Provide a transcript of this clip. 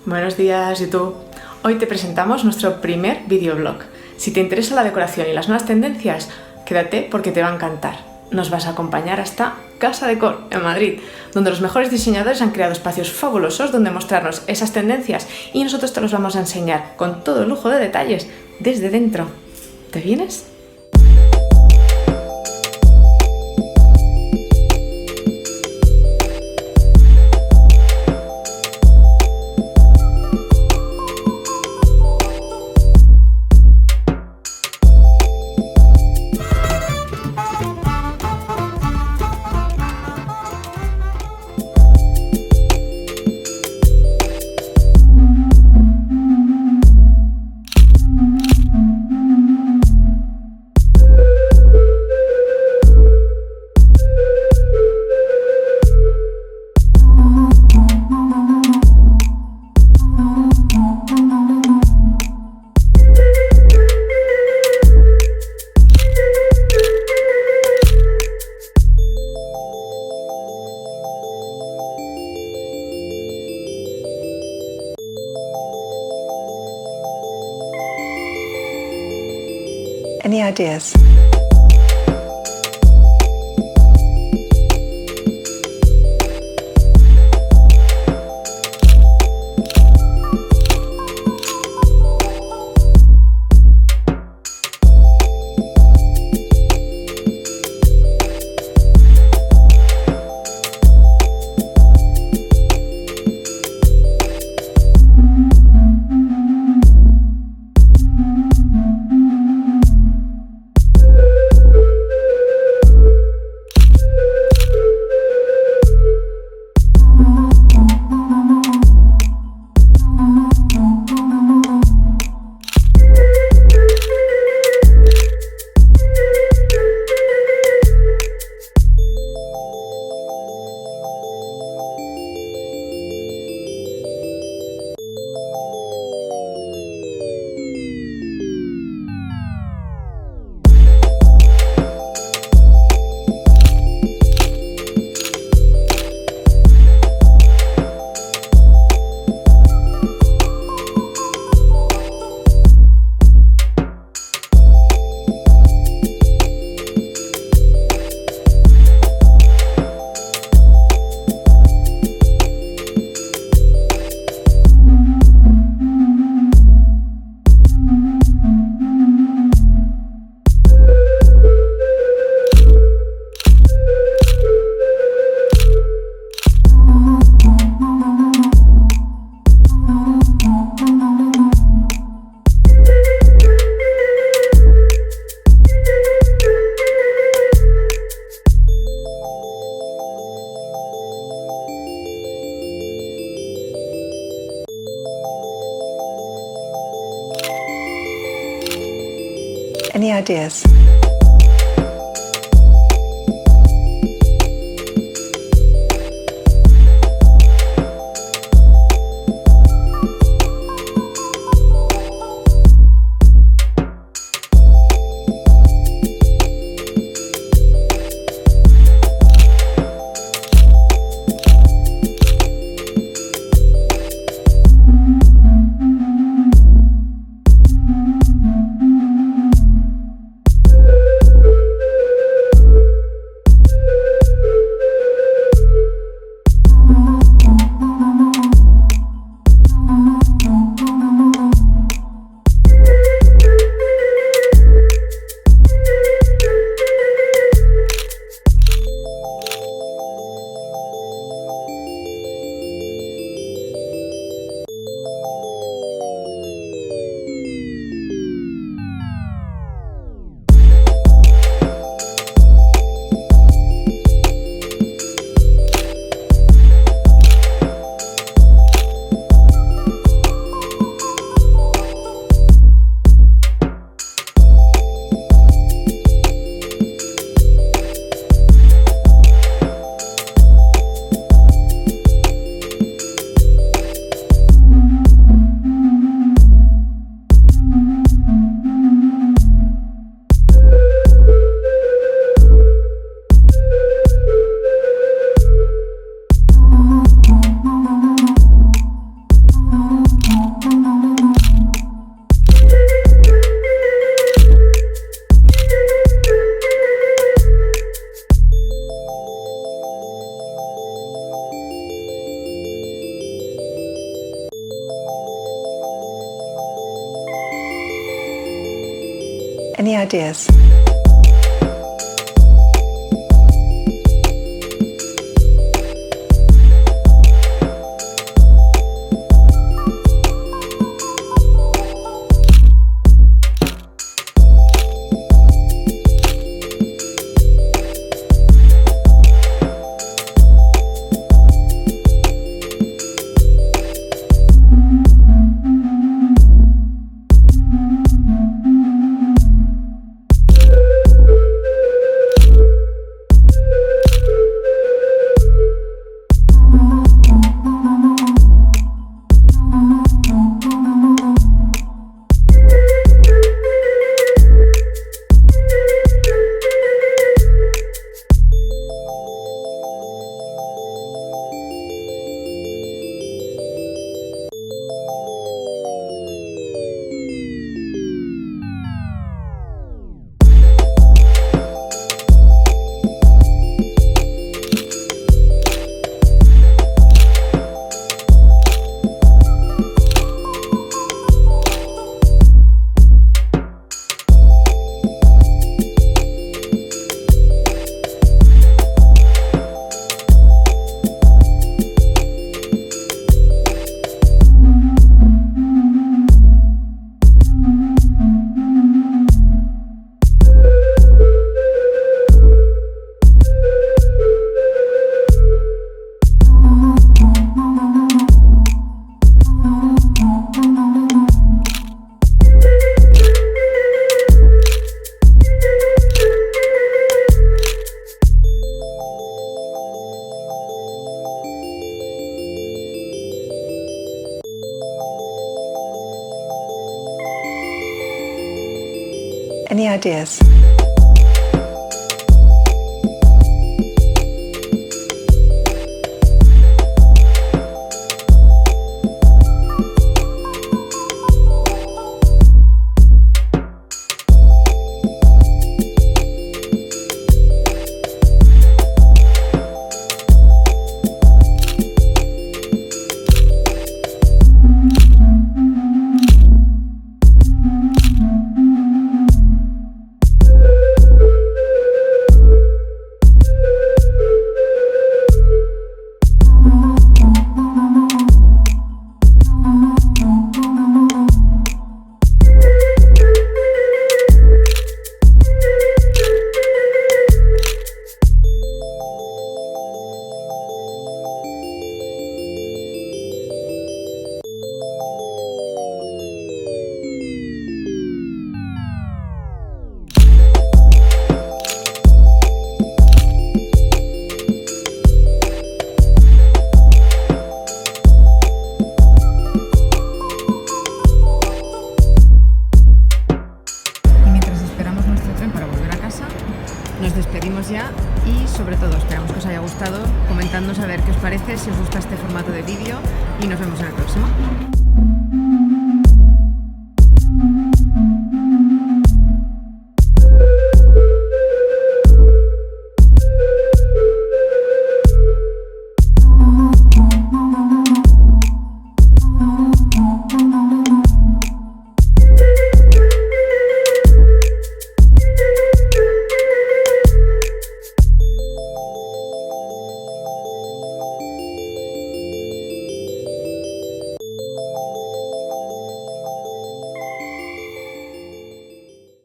Buenos días, YouTube. Hoy te presentamos nuestro primer videoblog. Si te interesa la decoración y las nuevas tendencias, quédate porque te va a encantar. Nos vas a acompañar hasta Casa Decor, en Madrid, donde los mejores diseñadores han creado espacios fabulosos donde mostrarnos esas tendencias y nosotros te los vamos a enseñar con todo el lujo de detalles desde dentro. ¿Te vienes? Any ideas? Any ideas? Any ideas? Any ideas? Nos despedimos ya y sobre todo esperamos que os haya gustado, comentadnos a ver qué os parece, si os gusta este formato de vídeo y nos vemos en el próximo.